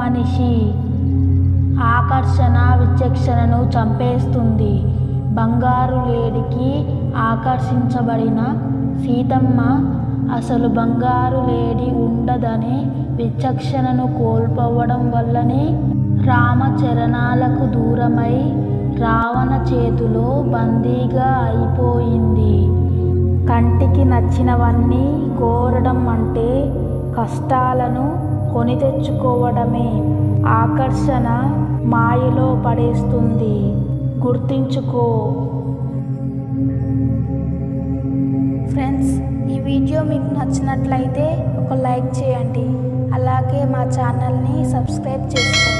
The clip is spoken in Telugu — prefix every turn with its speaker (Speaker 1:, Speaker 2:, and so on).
Speaker 1: మనిషి. ఆకర్షణ విచక్షణను చంపేస్తుంది. బంగారు లేడికి ఆకర్షించబడిన సీతమ్మ అసలు బంగారు లేడి ఉండదనే విచక్షణను కోల్పోవడం వల్లనే రామచరణాలకు దూరమై రావణ చేతిలో బందీగా అయిపోయింది. కంటికి నచ్చినవన్నీ కోరడం అంటే కష్టాలను కొని తెచ్చుకోవడమే. ఆకర్షణ మాయలో పడేస్తుంది. గుర్తుంచుకో. ఫ్రెండ్స్, ఈ వీడియో మీకు నచ్చినట్లయితే ఒక లైక్ చేయండి. అలాగే మా ఛానల్ని సబ్స్క్రైబ్ చేసుకోండి.